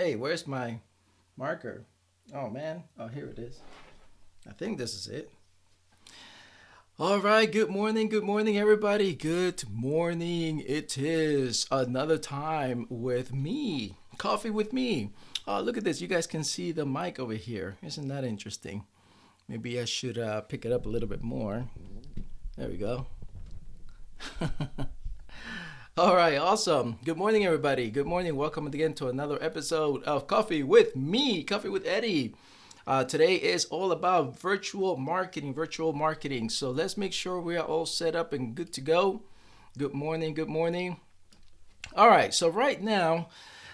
Hey, where's my marker? Oh man. Oh, here it is. I think this is it. All right. Good morning, everybody. Good morning. It is another time with me. Coffee with me. Oh, look at this. You guys can see the mic over here. Isn't that interesting? Maybe I should pick it up a little bit more. There we go. All right, awesome. Good morning, everybody. Good morning. Welcome again to another episode of Coffee with me, Coffee with Eddie. Today is all about virtual marketing, virtual marketing. So let's make sure we are all set up and good to go. Good morning, good morning. All right, so right now,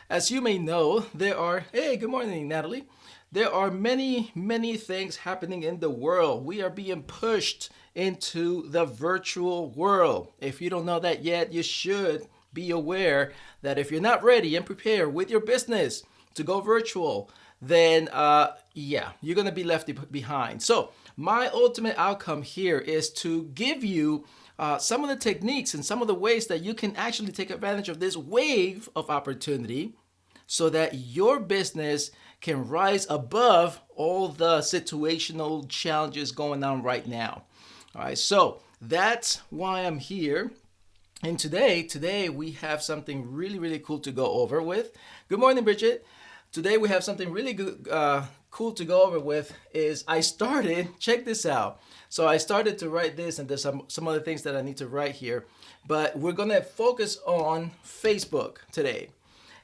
as you may know, hey, good morning, Natalie. There are many things happening in the world. We are being pushed into the virtual world. If you don't know that yet, you should be aware that if you're not ready and prepared with your business to go virtual, then yeah, you're gonna be left behind. So my ultimate outcome here is to give you some of the techniques and some of the ways that you can actually take advantage of this wave of opportunity so that your business can rise above all the situational challenges going on right now. All right, so that's why I'm here. And today we have something really cool to go over with. Good morning, Bridget. Today we have something really good, cool to go over with. Is I started. Check this out. So I started to write this, and there's some other things that I need to write here. But we're gonna focus on Facebook today.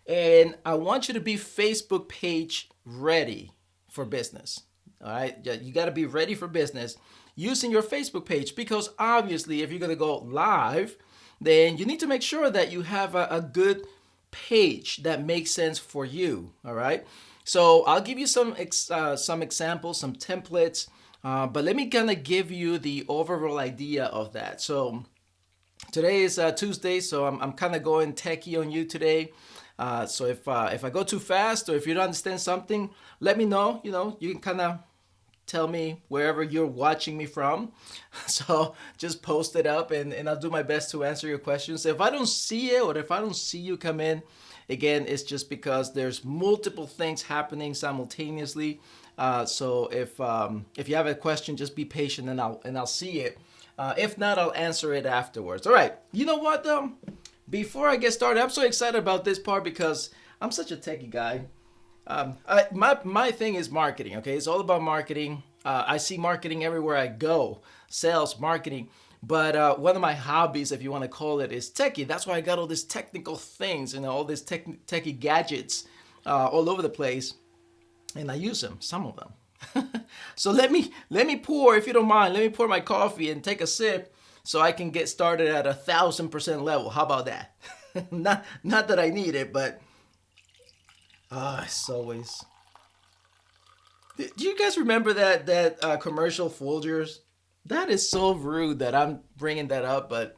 And I want you to be Facebook page ready for business. All right, you got to be ready for business using your Facebook page because obviously, if you're going to go live, then you need to make sure that you have a good page that makes sense for you. All right, so I'll give you some examples, some templates, but let me kind of give you the overall idea of that. So today is Tuesday, so I'm kind of going techie on you today. So if I go too fast or if you don't understand something, let me know. You know, you can kind of tell me wherever you're watching me from. So just post it up and I'll do my best to answer your questions. If I don't see it or if I don't see you come in, again, it's just because there's multiple things happening simultaneously. So if you have a question, just be patient and I'll see it. If not, I'll answer it afterwards. All right. You know what though? Before I get started, I'm so excited about this part because I'm such a techie guy. My thing is marketing. Okay, it's all about marketing. I see marketing everywhere I go, sales, marketing. But one of my hobbies, if you want to call it, is techie. That's why I got all these technical things and all these techie gadgets all over the place, and I use them, some of them. So let me pour, if you don't mind, let me pour my coffee and take a sip so I can get started at 1,000% level. How about that? Not that I need it, but it's always. Do you guys remember that commercial Folgers? That is so rude that I'm bringing that up, but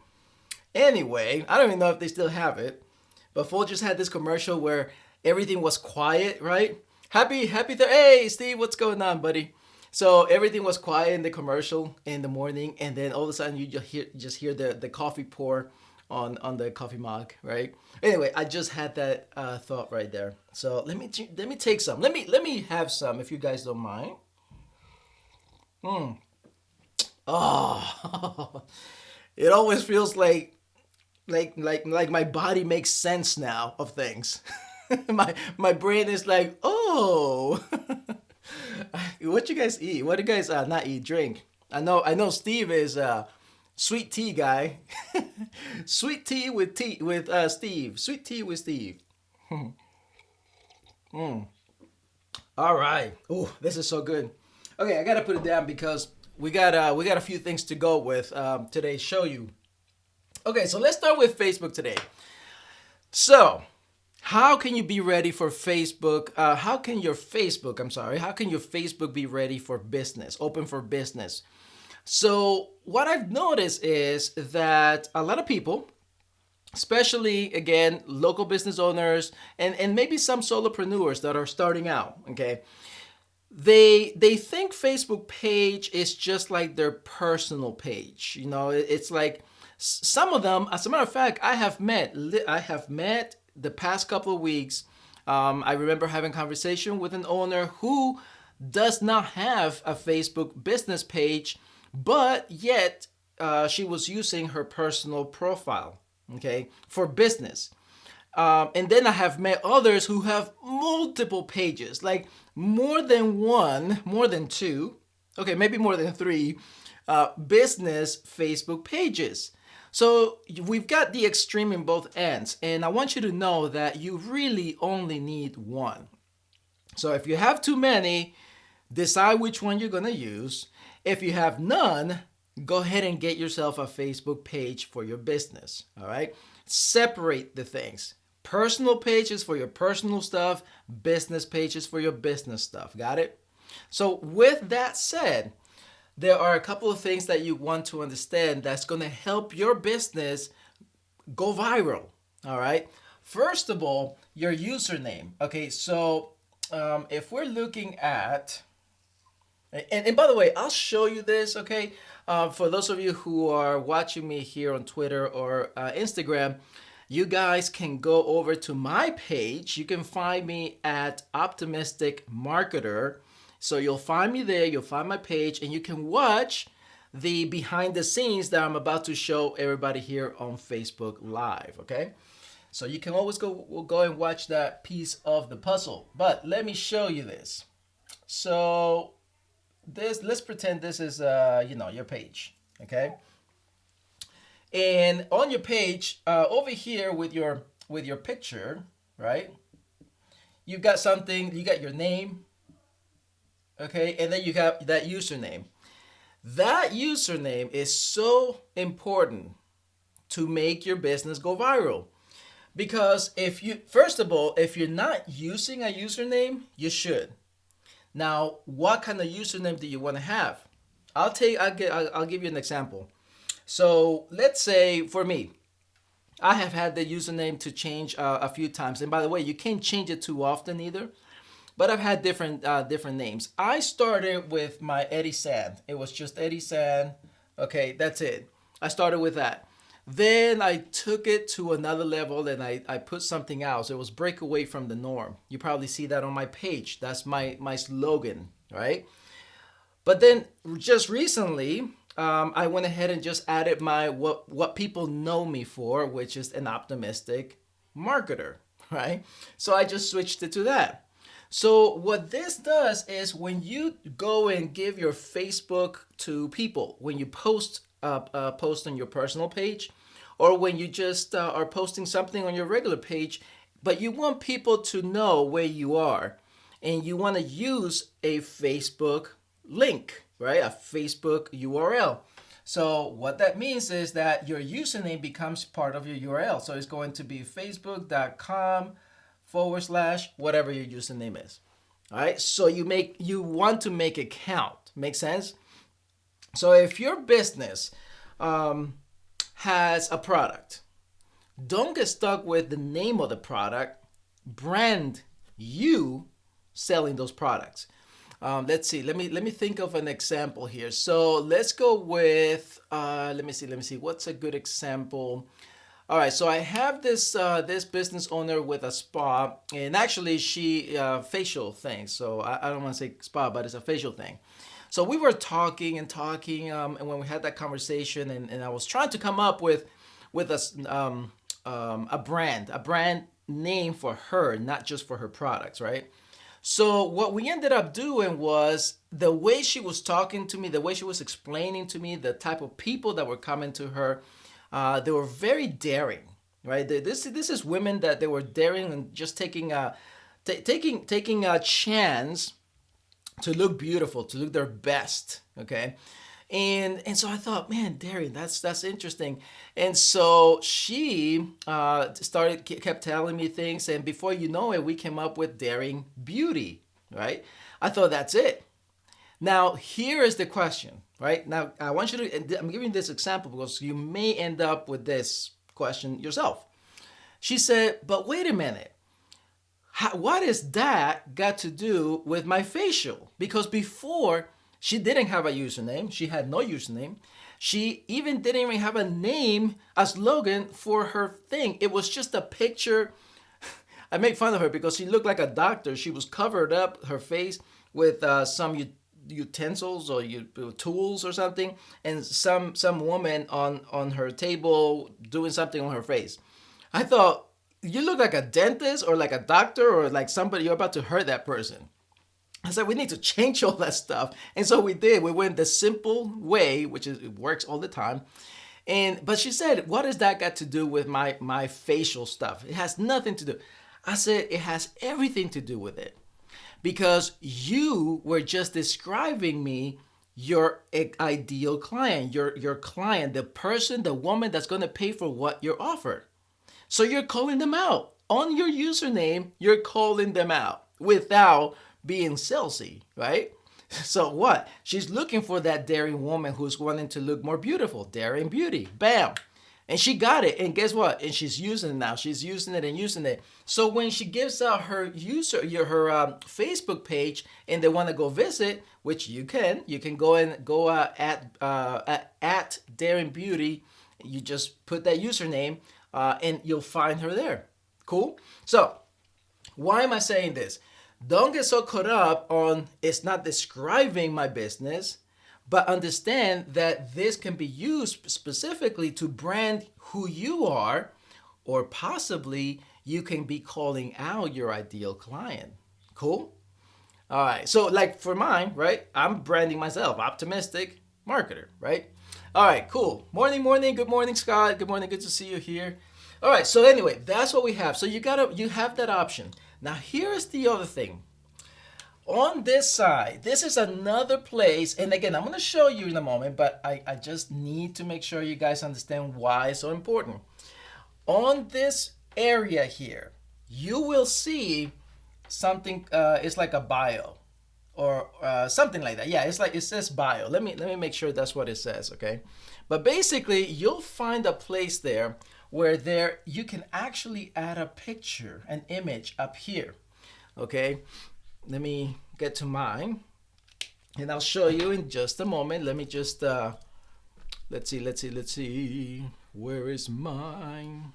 anyway, I don't even know if they still have it. But Folgers had this commercial where everything was quiet, right? Hey Steve, what's going on, buddy? So everything was quiet in the commercial in the morning, and then all of a sudden you just hear the coffee pour on the coffee mug, right? Anyway, I just had that thought right there. So let me take some. Let me have some if you guys don't mind. Oh, it always feels like my body makes sense now of things. My brain is like, oh, what you guys eat? What do you guys not eat? Drink. I know. Steve is sweet tea guy. Sweet tea with Steve. Sweet tea with Steve. All right. Oh, this is so good. Okay, I gotta put it down because we got a few things to go with today. Show you. Okay, so let's start with Facebook today. So how can you be ready for Facebook? How can your Facebook, I'm sorry, how can your Facebook be ready for business, open for business? So, what I've noticed is that a lot of people, especially again, local business owners and maybe some solopreneurs that are starting out, okay, they think Facebook page is just like their personal page. You know, it's like some of them. As a matter of fact, I have met the past couple of weeks. I remember having a conversation with an owner who does not have a Facebook business page, but yet she was using her personal profile, okay, for business. And then I have met others who have multiple pages, like more than one, more than two, okay, maybe more than three business Facebook pages. So we've got the extreme in both ends. And I want you to know that you really only need one. So if you have too many, decide which one you're going to use. If you have none, go ahead and get yourself a Facebook page for your business. All right. Separate the things. Personal pages for your personal stuff, business pages for your business stuff. Got it? So, with that said, there are a couple of things that you want to understand that's going to help your business go viral. All right. First of all, your username. Okay. So, if we're looking at, and by the way, I'll show you this, okay? For those of you who are watching me here on Twitter or Instagram, you guys can go over to my page. You can find me at Optimistic Marketer. So you'll find me there, you'll find my page, and you can watch the behind the scenes that I'm about to show everybody here on Facebook Live, okay? So you can always go and watch that piece of the puzzle. But let me show you this. So let's pretend this is your page, okay? And on your page, over here with your picture, right? You've got something, you got your name, okay? And then you got that username. That username is so important to make your business go viral. Because first of all, if you're not using a username, you should. Now, what kind of username do you want to have? I'll give you an example. So let's say for me, I have had the username to change a few times. And by the way, you can't change it too often either. But I've had different names. I started with my Eddie Sand. It was just Eddie Sand. Okay, that's it. I started with that. Then I took it to another level and I put something else. It was break away from the norm. You probably see that on my page. That's my slogan, right? But then just recently, I went ahead and just added my what people know me for, which is an optimistic marketer, right? So I just switched it to that. So what this does is when you go and give your Facebook to people, when you post on your personal page, or when you just are posting something on your regular page, but you want people to know where you are, and you want to use a Facebook link, right? A Facebook URL. So what that means is that your username becomes part of your URL. So it's going to be facebook.com/ whatever your username is. All right. So you want to make it count. Make sense? So if your business has a product, don't get stuck with the name of the product. Brand you selling those products. Let's see. Let me think of an example here. So let's go with let me see. What's a good example? All right. So I have this business owner with a spa, and actually she facial thing. So I don't want to say spa, but it's a facial thing. So we were talking, and when we had that conversation, and I was trying to come up with a brand name for her, not just for her products, right? So what we ended up doing was the way she was talking to me, the way she was explaining to me the type of people that were coming to her, they were very daring, right? This is women that they were daring and just taking a chance to look beautiful, to look their best, okay? And so I thought, man, daring, that's interesting. And so she kept telling me things, and before you know it, we came up with Daring Beauty, right? I thought that's it. Now here is the question, right? Now I want you to, I'm giving this example because you may end up with this question yourself. She said, but wait a minute. What is that got to do with my facial? Because before, she didn't have a username. She had no username. She even didn't even have a name, a slogan for her thing. It was just a picture I make fun of her because she looked like a doctor. She was covered up her face with some utensils or tools or something, and some woman on her table doing something on her face. I thought, you look like a dentist or like a doctor or like somebody, you're about to hurt that person. I said, we need to change all that stuff. And so we did. We went the simple way, which is, it works all the time. But she said, what does that got to do with my facial stuff? It has nothing to do. I said, it has everything to do with it. Because you were just describing me your ideal client, your client, the person, the woman that's going to pay for what you're offered. So you're calling them out. On your username, you're calling them out without being salesy, right? So what? She's looking for that daring woman who's wanting to look more beautiful. Daring beauty. Bam. And she got it. And guess what? And she's using it now. She's using it and using it. So when she gives out her Facebook page and they want to go visit, which you can go at Daring Beauty. You just put that username and you'll find her there. Cool. So why am I saying this? Don't get so caught up on it's not describing my business, but understand that this can be used specifically to brand who you are, or possibly you can be calling out your ideal client. Cool? All right. So like for mine, right? I'm branding myself, optimistic marketer, right? All right, cool. Morning. Good morning, Scott. Good morning. Good to see you here. All right. So anyway, that's what we have. So you have that option. Now, here's the other thing. On this side, this is another place, and again, I'm going to show you in a moment, but I just need to make sure you guys understand why it's so important. On this area here, you will see something, it's like a bio or something like that. Yeah, it's like, it says bio. Let me make sure that's what it says, okay? But basically, you'll find a place there where you can actually add a picture, an image up here, okay? Let me get to mine and I'll show you in just a moment. Let me just, let's see. Where is mine?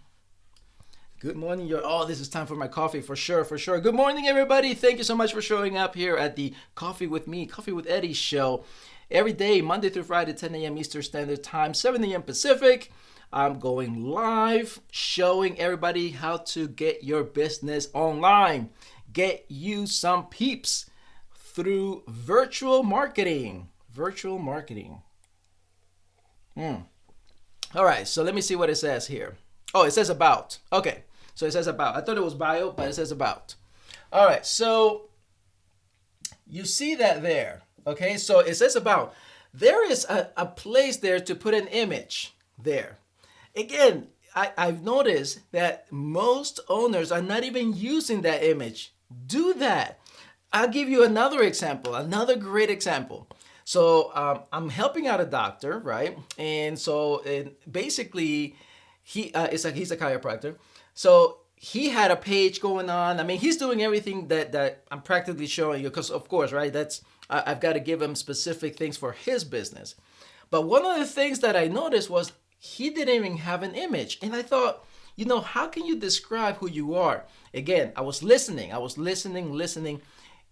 Good morning. This is time for my coffee for sure. Good morning, everybody. Thank you so much for showing up here at the Coffee with Me, Coffee with Eddie show. Every day, Monday through Friday, 10 a.m. Eastern Standard Time, 7 a.m. Pacific. I'm going live, showing everybody how to get your business online. Get you some peeps through virtual marketing. All right, so let me see what it says here. Oh, it says about. Okay, so it says about. I thought it was bio, but it says about. All right, so you see that there. Okay, so it says about. There is a place there to put an image there. Again, I've noticed that most owners are not even using that image. Do that. I'll give you another example, another great example. So I'm helping out a doctor, right? And so basically, he's a chiropractor. So he had a page going on. I mean, he's doing everything that I'm practically showing you because, of course, right? I've got to give him specific things for his business. But one of the things that I noticed was he didn't even have an image. And I thought, how can you describe who you are? Again, I was listening.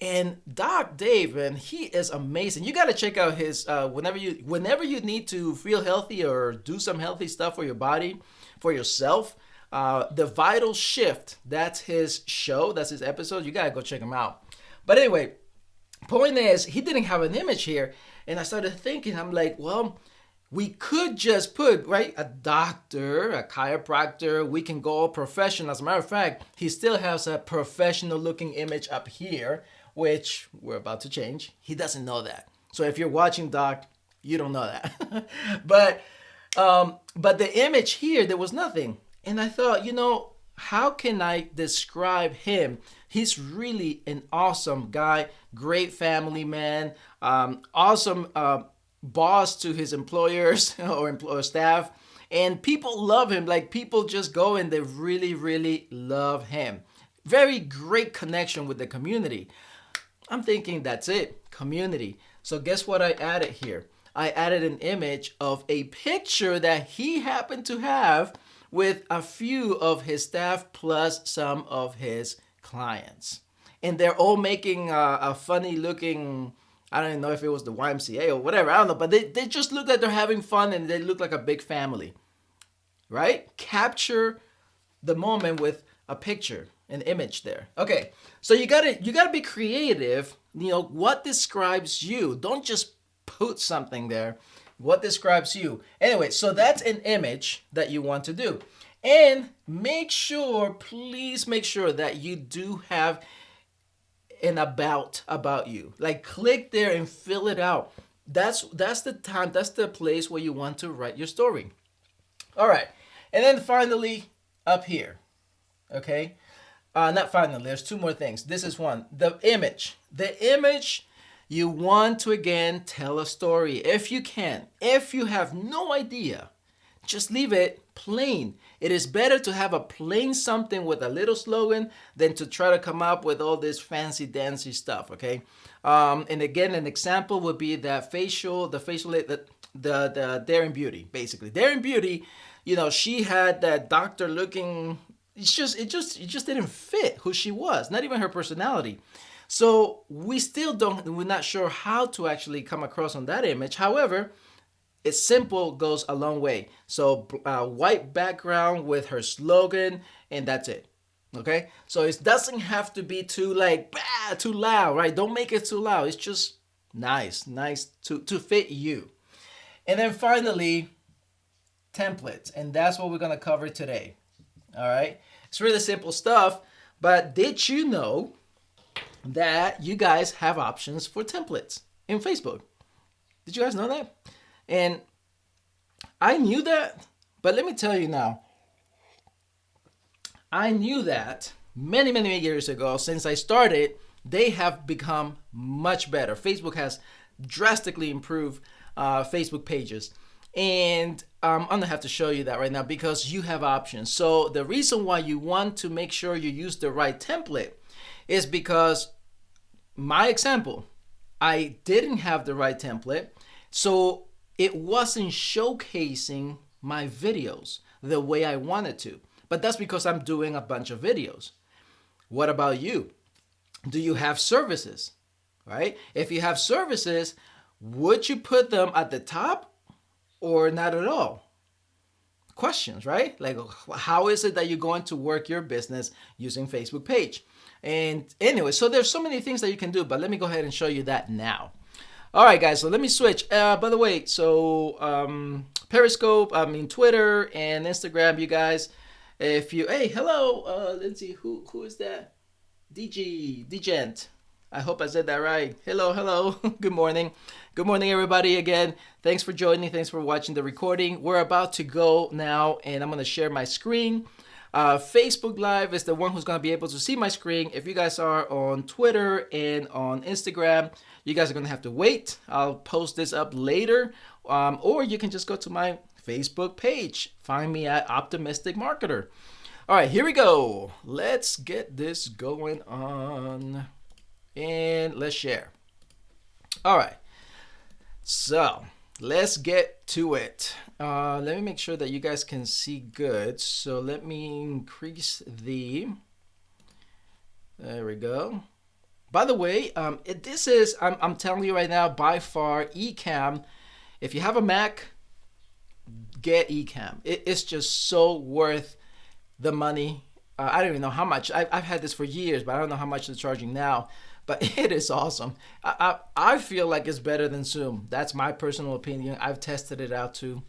And Doc Dave, and he is amazing. You got to check out his, whenever you need to feel healthy or do some healthy stuff for your body, for yourself, The Vital Shift, that's his show, that's his episode. You got to go check him out. But anyway, point is, he didn't have an image here. And I started thinking, I'm like, well, we could just put, right, a doctor, a chiropractor. We can go professional. As a matter of fact, he still has a professional looking image up here, which we're about to change. He doesn't know that. So if you're watching, Doc, you don't know that. But the image here, there was nothing. And I thought, how can I describe him? He's really an awesome guy, great family man, awesome boss to his employers or staff, and people love him. Like, people just go and they really, really love him. Very great connection with the community. I'm thinking that's it, community. So guess what I added here? I added an image of a picture that he happened to have with a few of his staff plus some of his clients. And they're all making a funny looking, I don't even know if it was the YMCA or whatever, I don't know, but they just look like they're having fun and they look like a big family, right? Capture the moment with a picture, an image there. Okay, so you gotta be creative. You know, what describes you? Don't just put something there. What describes you? Anyway, so that's an image that you want to do. And make sure, please make sure that you do have an about you. Like click there and fill it out. That's the time, that's the place where you want to write your story. All right. And then finally up here. Okay? Not finally, there's two more things. This is one. The image. The image, you want to again tell a story if you can. If you have no idea, just leave it plain. It is better to have a plain something with a little slogan than to try to come up with all this fancy dancy stuff, okay? And again, an example would be that the Darren Beauty, basically. Darren Beauty, you know, she had that doctor looking, it just didn't fit who she was, not even her personality. So we're not sure how to actually come across on that image. However, it's simple, goes a long way. So white background with her slogan, and that's it. Okay, so it doesn't have to be too too loud, right? Don't make it too loud. It's just nice to fit you. And then finally, templates, and that's what we're gonna cover today. All right, it's really simple stuff. But did you know that you guys have options for templates in Facebook? Did you guys know that? And I knew that, but let me tell you now, I knew that many years ago. Since I started, they have become much better. Facebook has drastically improved Facebook pages. And I'm gonna have to show you that right now because you have options. So the reason why you want to make sure you use the right template is because my example, I didn't have the right template. So it wasn't showcasing my videos the way I wanted to. But that's because I'm doing a bunch of videos. What about you? Do you have services, right? If you have services, would you put them at the top or not at all? Questions, right? Like, how is it that you're going to work your business using Facebook page? And anyway, so there's so many things that you can do, but let me go ahead and show you that now. All right, guys, so let me switch. By the way, so Periscope, Twitter and Instagram, you guys, if you, hey, hello, let's see, who is that? Dgent. I hope I said that right. Hello. Good morning. Good morning, everybody. Again, thanks for joining. Thanks for watching the recording. We're about to go now, and I'm going to share my screen. Facebook Live is the one who's going to be able to see my screen. If you guys are on Twitter and on Instagram, you guys are going to have to wait. I'll post this up later, or you can just go to my Facebook page. Find me at Optimistic Marketer. All right, here we go. Let's get this going on, and let's share. All right, so let's get to it. Let me make sure that you guys can see good. So let me increase the, there we go. By the way, this is, I'm telling you right now, by far, Ecamm. If you have a Mac, get Ecamm. It's just so worth the money. I don't even know how much. I've had this for years, but I don't know how much they're charging now. But it is awesome. I feel like it's better than Zoom. That's my personal opinion. I've tested it out too.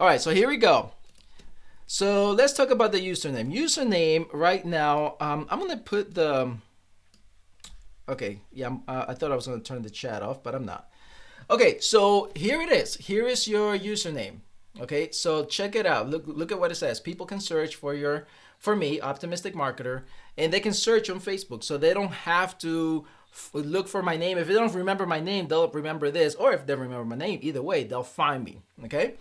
All right, so here we go. So let's talk about the username. Username right now, I'm going to put the, okay, yeah, I thought I was going to turn the chat off, but I'm not. Okay, so here it is. Here is your username. Okay, so check it out. Look at what it says. People can search for me, Optimistic Marketer, and they can search on Facebook. So they don't have to look for my name. If they don't remember my name, they'll remember this. Or if they remember my name, either way, they'll find me. Okay.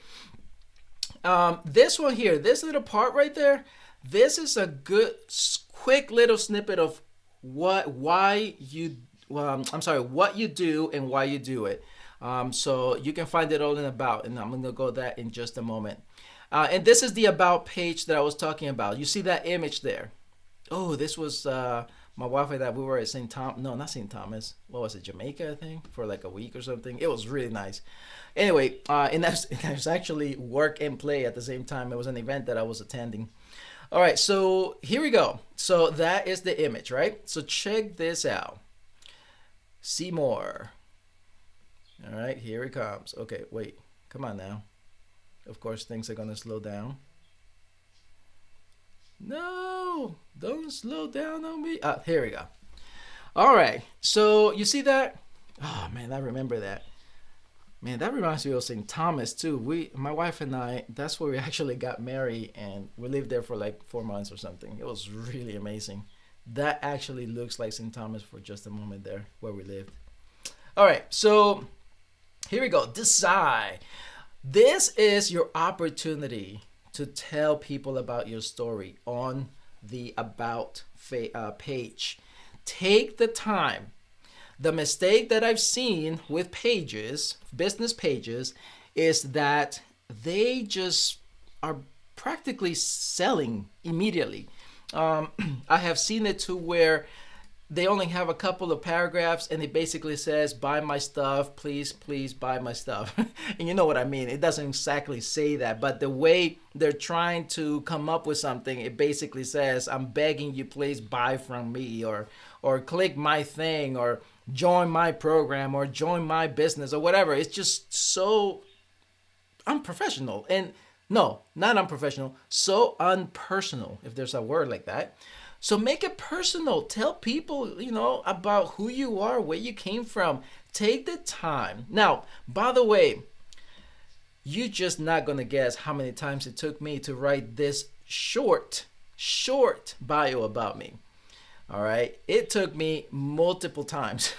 This one here, this little part right there, this is a good, quick little snippet of what you do and why you do it. So you can find it all in about, and I'm going to go that in just a moment. And this is the about page that I was talking about. You see that image there? Oh, this was my wife and I. We were at St. Thomas. No, not St. Thomas. What was it? Jamaica, I think, for like a week or something. It was really nice. Anyway, and that's actually work and play at the same time. It was an event that I was attending. All right, so here we go. So that is the image, right? So check this out. See more. All right, here it comes. Okay, wait. Come on now. Of course, things are gonna slow down. No, don't slow down on me. Here we go. All right, so you see that? Oh man, I remember that. Man, that reminds me of St. Thomas too. My wife and I, that's where we actually got married, and we lived there for like 4 months or something. It was really amazing. That actually looks like St. Thomas for just a moment there where we lived. All right, so here we go. Decide. This is your opportunity to tell people about your story on the About page. Take the time. The mistake that I've seen with pages, business pages, is that they just are practically selling immediately. I have seen it to where they only have a couple of paragraphs and it basically says, buy my stuff, please, please buy my stuff. And you know what I mean? It doesn't exactly say that, but the way they're trying to come up with something, it basically says, I'm begging you, please buy from me, or click my thing, or join my program, or join my business, or whatever. It's just so unprofessional. And no, not unprofessional, so unpersonal, if there's a word like that. So make it personal. Tell people, about who you are, where you came from. Take the time. Now, by the way, you're just not going to guess how many times it took me to write this short bio about me. All right. It took me multiple times.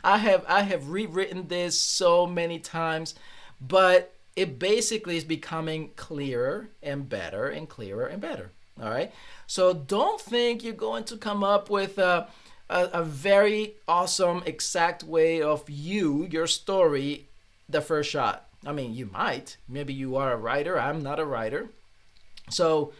I have rewritten this so many times, but it basically is becoming clearer and better and clearer and better. All right. So don't think you're going to come up with a very awesome exact way of your story the first shot. I mean, you might. Maybe you are a writer. I'm not a writer. So,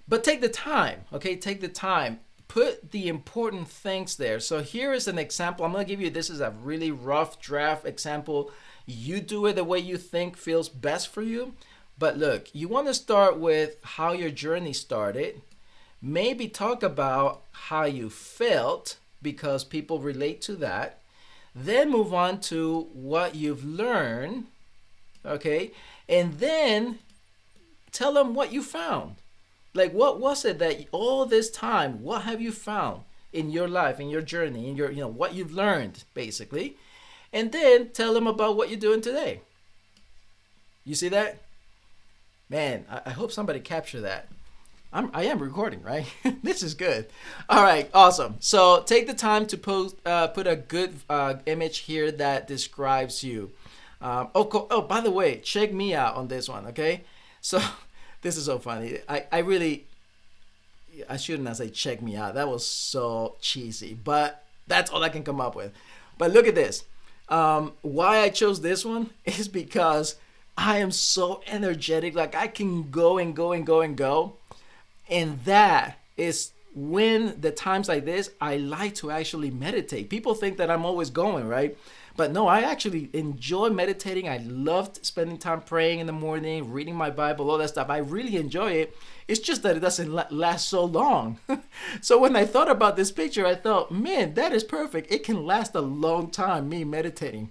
but take the time. Okay. Take the time. Put the important things there. So here is an example. I'm going to give you, this is a really rough draft example. You do it the way you think feels best for you. But look, you want to start with how your journey started. Maybe talk about how you felt because people relate to that. Then move on to what you've learned. Okay. And then tell them what you found. Like, what was it that all this time, what have you found in your life, in your journey, in your, what you've learned, basically. And then tell them about what you're doing today. You see that? Man, I hope somebody captured that. I am recording, right? This is good. All right, awesome. So take the time to put a good image here that describes you. By the way, check me out on this one, okay? So this is so funny. I shouldn't have said check me out. That was so cheesy, but that's all I can come up with. But look at this. Why I chose this one is because I am so energetic. Like I can go and go and go and go. And that is when the times like this, I like to actually meditate. People think that I'm always going, right? But no, I actually enjoy meditating. I loved spending time praying in the morning, reading my Bible, all that stuff. I really enjoy it. It's just that it doesn't last so long. So when I thought about this picture, I thought, man, that is perfect. It can last a long time, me meditating.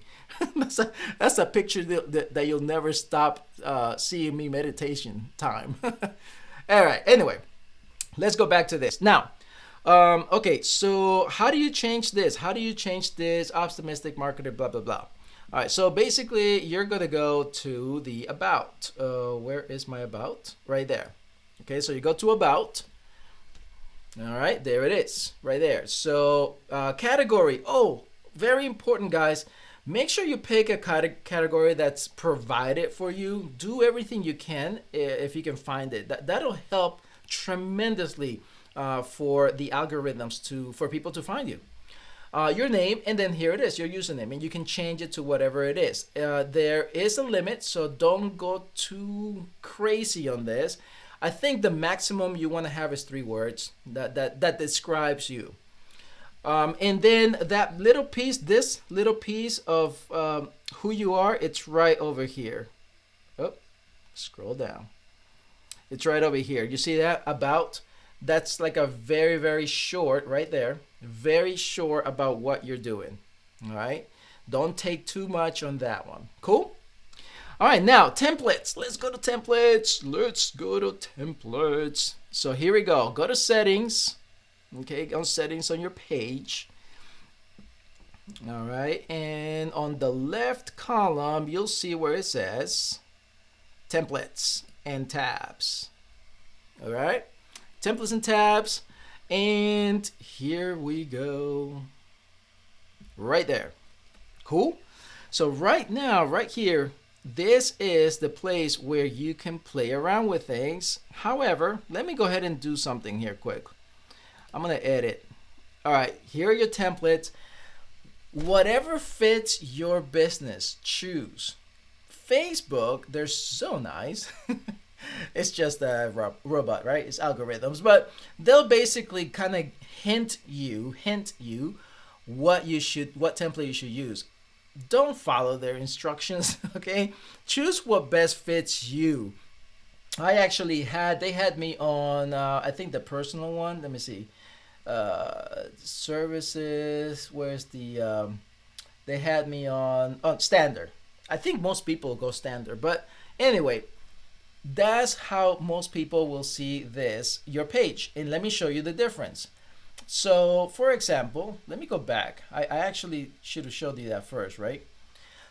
That's a picture that you'll never stop seeing me meditation time. All right, anyway, let's go back to this. Now, okay, so how do you change this? How do you change this? Optimistic marketer, blah, blah, blah. All right, so basically you're going to go to the about. Where is my about? Right there. Okay, so you go to about. All right, there it is, right there. So category. Oh, very important, guys. Make sure you pick a category that's provided for you. Do everything you can if you can find it. That'll help tremendously for the algorithms for people to find you. your name, and then here it is, your username, and you can change it to whatever it is. There is a limit, so don't go too crazy on this. I think the maximum you want to have is 3 words that describes you. And then that little piece, this little piece of who you are, it's right over here. Oh, scroll down. It's right over here. You see that? About. That's like a very, very short, right there. Very short about what you're doing. All right. Don't take too much on that one. Cool? All right. Now, templates. Let's go to templates. Let's go to templates. So here we go. Go to settings. Okay. On settings on your page. All right. And on the left column, you'll see where it says templates and tabs. All right. Templates and tabs, and here we go. Right there. Cool. So right now, right here, this is the place where you can play around with things. However, let me go ahead and do something here quick. I'm going to edit. All right, here are your templates. Whatever fits your business, choose. Facebook, they're so nice. It's just a robot, right? It's algorithms, but they'll basically kind of hint you what template you should use. Don't follow their instructions, okay? Choose what best fits you. They had me on, I think the personal one. Let me see. Services, where's the, they had me on standard. I think most people go standard, but anyway, that's how most people will see your page. And let me show you the difference. So for example, let me go back. I actually should have showed you that first, right?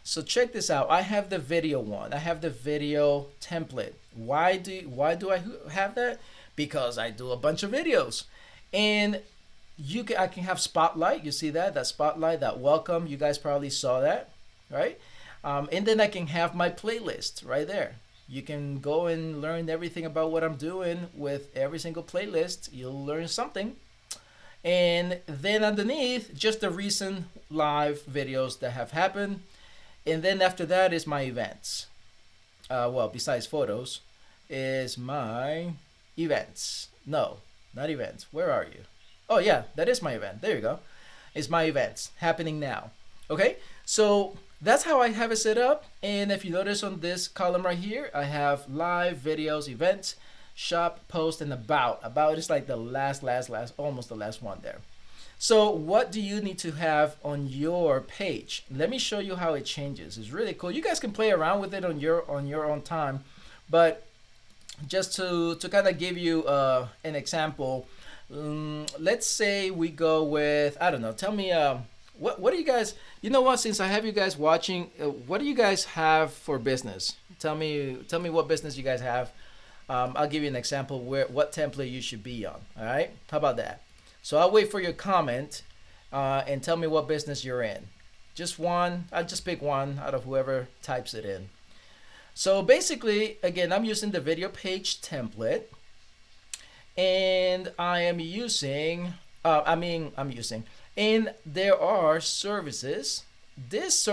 So check this out. I have the video one. I have the video template. Why do I have that? Because I do a bunch of videos. And I can have spotlight. You see that spotlight, that welcome. You guys probably saw that, right? And then I can have my playlist right there. You can go and learn everything about what I'm doing with every single playlist. You'll learn something. And then underneath, just the recent live videos that have happened. And then after that is my events. Well, besides photos, is my events. No, not events. Where are you? Oh yeah, that is my event. There you go. It's my events happening now. Okay, so that's how I have it set up. And if you notice on this column right here, I have live videos, events, shop, post, and about. About is like the last, almost the last one there. So what do you need to have on your page? Let me show you how it changes. It's really cool. You guys can play around with it on your own time, but just to kind of give you an example, let's say we go with, I don't know, tell me what do you guys, you know what, since I have you guys watching, what do you guys have for business? Tell me what business you guys have. I'll give you an example what template you should be on. All right, how about that? So I'll wait for your comment and tell me what business you're in. Just one. I'll just pick one out of whoever types it in. So basically, again, I'm using the video page template, and I am using. And there are services. This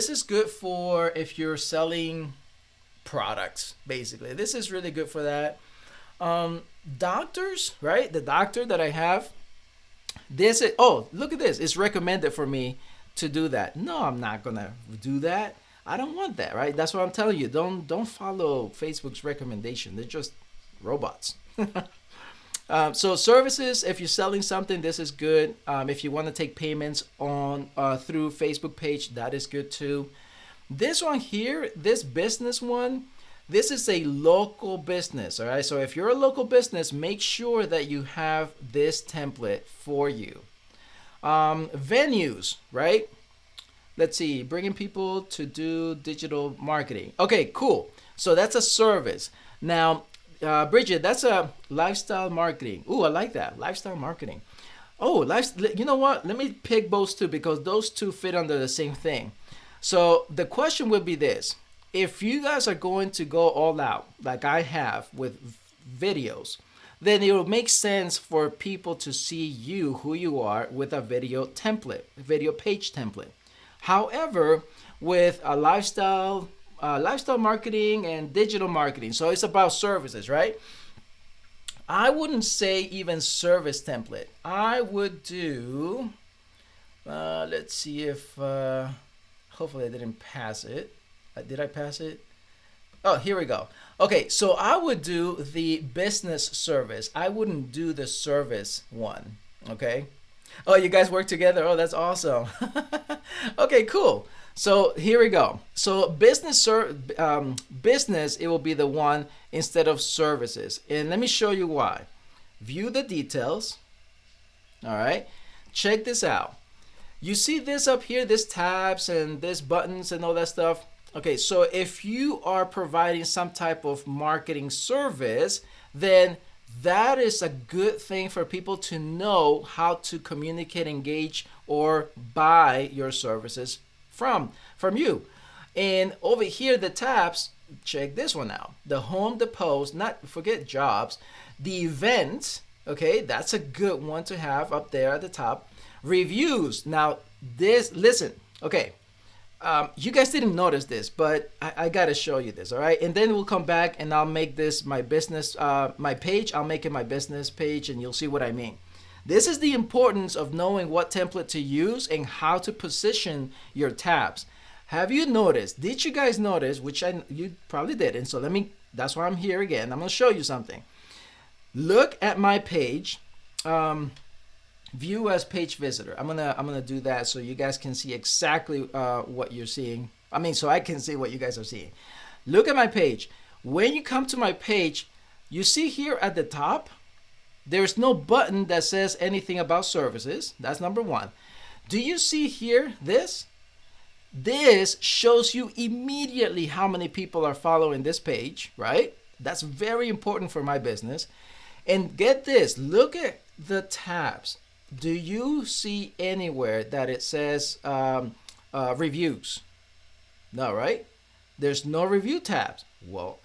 is good for if you're selling products. Basically, this is really good for that. Doctors, right? The doctor that I have, this is, oh, look at this. It's recommended for me to do that. No, I'm not gonna do that. I don't want that, right? That's what I'm telling you. Don't follow Facebook's recommendation. They're just robots. So services, if you're selling something, this is good. If you want to take payments on through Facebook page, that is good too. This one here, this business one, this is a local business, all right? So if you're a local business, make sure that you have this template for you. Venues, right? Let's see, bringing people to do digital marketing. Okay, cool. So that's a service. Now, Bridget, that's a lifestyle marketing. Ooh, I like that, lifestyle marketing. Oh, you know what? Let me pick both two because those two fit under the same thing. So the question would be this. If you guys are going to go all out, like I have with videos, then it will make sense for people to see you, who you are, with a video template, video page template. However, with a lifestyle marketing and digital marketing, so it's about services, right? I wouldn't say even service template. I would do, let's see if, hopefully I didn't pass it. Did I pass it? Oh, here we go. Okay, so I would do the business service. I wouldn't do the service one, okay? Oh, you guys work together? Oh, that's awesome. Okay, cool. So here we go. So business, it will be the one instead of services. And let me show you why. View the details. All right, check this out. You see this up here, this tabs and this buttons and all that stuff. Okay, so if you are providing some type of marketing service, then that is a good thing for people to know how to communicate, engage, or buy your services from you. And over here, the tabs, check this one out. The home, the post, not forget jobs, the event, okay, that's a good one to have up there at the top. Reviews. Now this, listen, okay. You guys didn't notice this, but I gotta show you this, all right? And then we'll come back and I'll make this my business, my page. I'll make it my business page and you'll see what I mean. This is the importance of knowing what template to use and how to position your tabs. Have you noticed, did you guys notice, which you probably didn't, so that's why I'm here again. I'm gonna show you something. Look at my page. View as page visitor. I'm gonna do that so you guys can see exactly what you're seeing. I mean, so I can see what you guys are seeing. Look at my page. When you come to my page, you see here at the top, there's no button that says anything about services. That's number one. Do you see here this? This shows you immediately how many people are following this page, right? That's very important for my business. And get this, look at the tabs. Do you see anywhere that it says reviews? No, right? There's no review tabs. Well,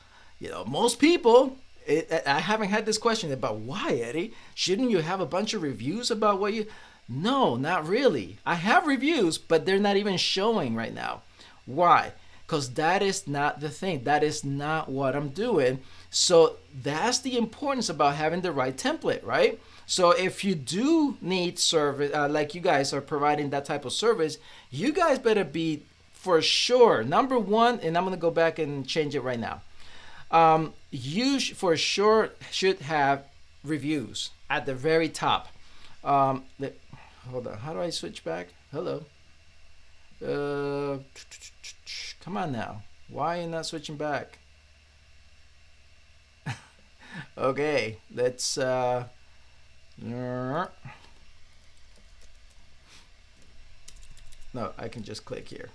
most people, I haven't had this question about why, Eddie? Shouldn't you have a bunch of reviews about what you... No, not really. I have reviews, but they're not even showing right now. Why? Because that is not the thing. That is not what I'm doing. So that's the importance about having the right template, right? So if you do need service, like you guys are providing that type of service, you guys better be for sure, number one, and I'm going to go back and change it right now. You for sure should have reviews at the very top. Hold on. How do I switch back? Hello. Come on now. Why are you not switching back? Okay, let's... No, I can just click here.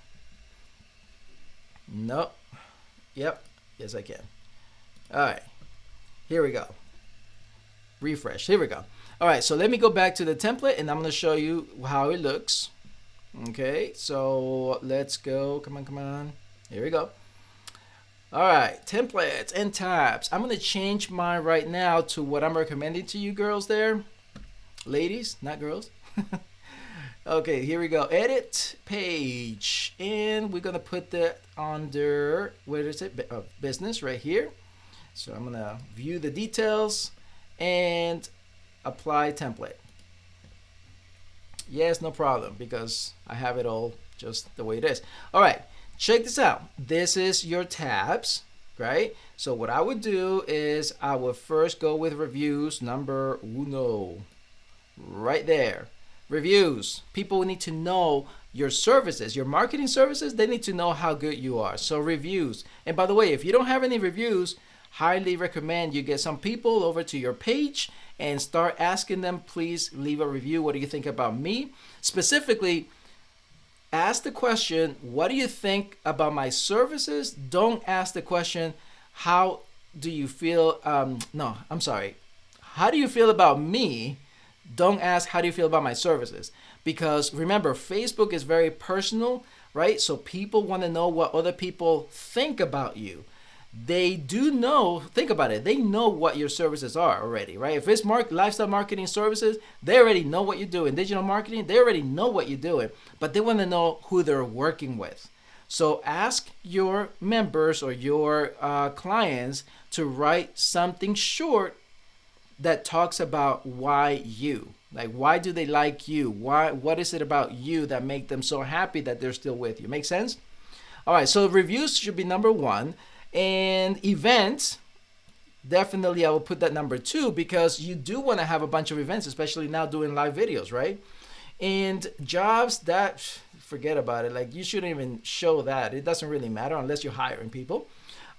Nope. Yep. Yes, I can. All right. Here we go. Refresh. Here we go. All right. So let me go back to the template and I'm going to show you how it looks. Okay. So let's go. Come on. Come on. Here we go. All right. Templates and tabs. I'm going to change mine right now to what I'm recommending to you girls there. Ladies, not girls. Okay, here we go. Edit page. And we're going to put that under, where is it? Business right here. So I'm going to view the details and apply template. Yes, no problem, because I have it all just the way it is. All right, check this out. This is your tabs, right? So what I would do is I would first go with reviews, number uno. Right there. Reviews. People need to know your services, your marketing services. They need to know how good you are. So reviews. And by the way, if you don't have any reviews, highly recommend you get some people over to your page and start asking them, please leave a review. What do you think about me? Specifically, ask the question, what do you think about my services? Don't ask the question, how do you feel? No, I'm sorry. How do you feel about me? Don't ask, how do you feel about my services? Because remember, Facebook is very personal, right? So people want to know what other people think about you. they do know, think about it, they know what your services are already, right? If it's lifestyle marketing services, they already know what you're doing. Digital marketing, they already know what you're doing, but they want to know who they're working with. So ask your members or your clients to write something short that talks about why you. Like, why do they like you? What is it about you that make them so happy that they're still with you? Make sense? All right, so reviews should be number one. And events, definitely I will put that number two, because you do want to have a bunch of events, especially now doing live videos, right? And jobs, that forget about it. Like, you shouldn't even show that. It doesn't really matter unless you're hiring people.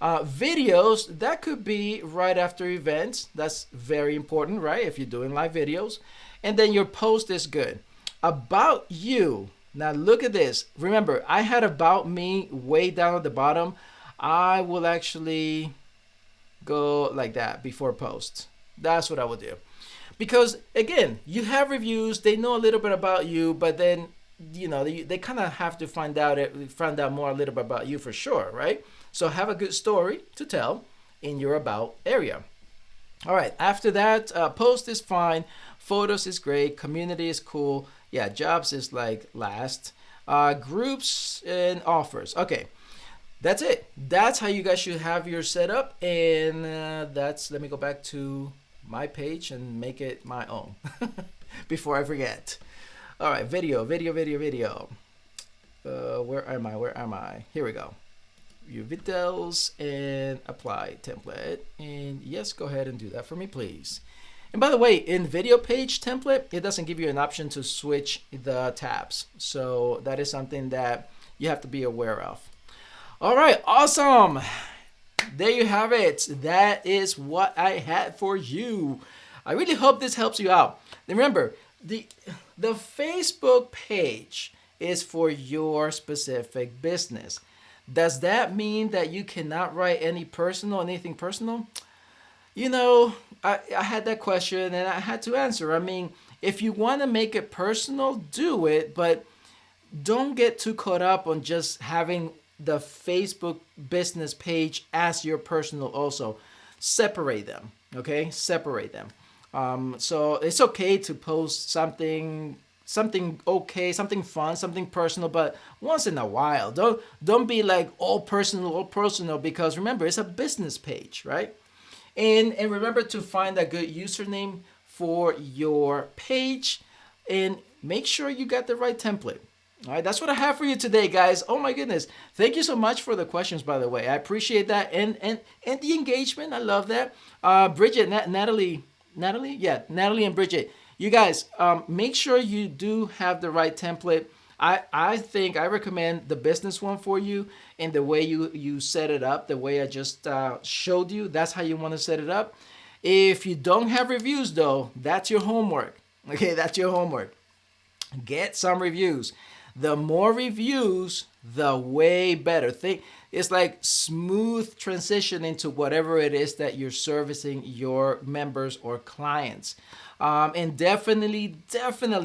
Videos, that could be right after events. That's very important, right? If you're doing live videos. And then your post is good. About you. Now look at this. Remember, I had about me way down at the bottom. I will actually go like that before post. That's what I would do. Because again, you have reviews, they know a little bit about you, but then, you know, they kind of have to find out more a little bit about you for sure, right? So have a good story to tell in your about area. All right, after that, post is fine, photos is great, community is cool. Yeah, jobs is like last. Groups and offers. Okay. That's it. That's how you guys should have your setup. And let me go back to my page and make it my own before I forget. All right, video. Where am I? Here we go. View details and apply template. And yes, go ahead and do that for me, please. And by the way, in video page template, it doesn't give you an option to switch the tabs. So that is something that you have to be aware of. All right, awesome. There you have it. That is what I had for you. I really hope this helps you out. And remember, the Facebook page is for your specific business. Does that mean that you cannot write anything personal? You know, I had that question and I had to answer. I mean, if you want to make it personal, do it, but don't get too caught up on just having the Facebook business page as your personal also. Separate them, okay? Separate them. So it's okay to post something okay, something fun, something personal, but once in a while. Don't be like all personal, because remember, it's a business page, right? And remember to find a good username for your page and make sure you got the right template. All right, that's what I have for you today, guys. Oh my goodness. Thank you so much for the questions, by the way. I appreciate that. And the engagement. I love that. Bridget, Natalie, and Bridget. You guys, make sure you do have the right template. I recommend the business one for you, and the way you set it up, the way I just showed you, that's how you want to set it up. If you don't have reviews though, that's your homework. Okay, that's your homework. Get some reviews. The more reviews, the way better. It's like smooth transition into whatever it is that you're servicing your members or clients. And definitely,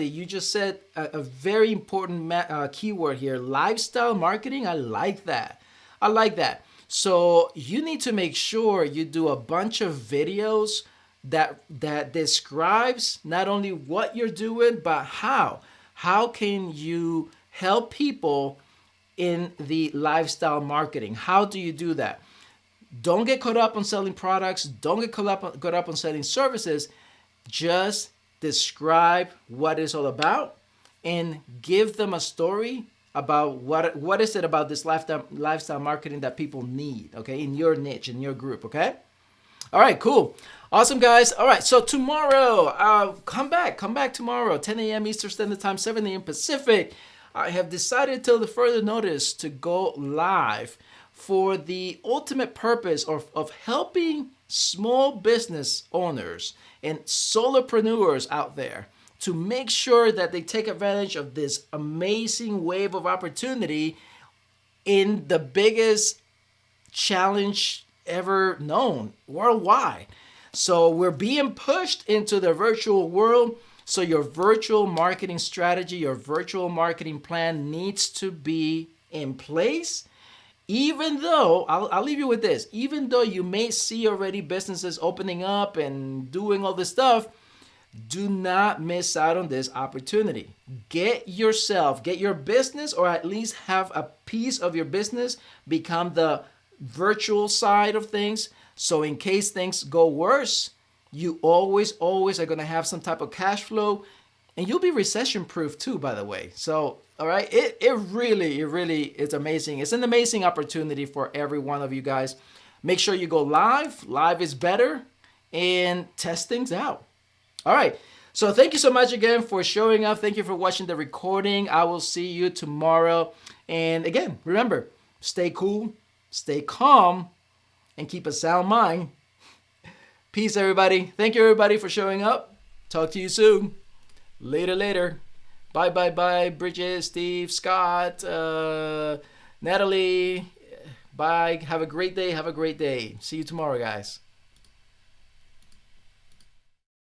you just said a very important keyword here, lifestyle marketing. I like that. So you need to make sure you do a bunch of videos that describes not only what you're doing, but how. How can you help people in the lifestyle marketing? How do you do that? Don't get caught up on selling products. Don't get caught up on selling services. Just describe what it's all about and give them a story about what is it about this lifestyle marketing that people need, okay, in your niche, in your group, okay? All right, cool. Awesome, guys. All right, so tomorrow, come back tomorrow, 10 a.m. Eastern Standard Time, 7 a.m. Pacific. I have decided till the further notice to go live for the ultimate purpose of helping small business owners and solopreneurs out there to make sure that they take advantage of this amazing wave of opportunity in the biggest challenge ever known worldwide. So we're being pushed into the virtual world. So your virtual marketing strategy, your virtual marketing plan needs to be in place even though I'll leave you with this, even though you may see already businesses opening up and doing all this stuff, do not miss out on this opportunity. Get your business, or at least have a piece of your business become the virtual side of things. So in case things go worse, you always are going to have some type of cash flow, and you'll be recession proof too, by the way. So, all right, it really is amazing. It's an amazing opportunity for every one of you guys. Make sure you go live. Live is better, and test things out. All right. So thank you so much again for showing up. Thank you for watching the recording. I will see you tomorrow. And again, remember, stay cool, stay calm, and keep a sound mind. Peace, everybody. Thank you, everybody, for showing up. Talk to you soon. Later. Bye. Bridget, Steve, Scott, Natalie. Bye. Have a great day. See you tomorrow, guys.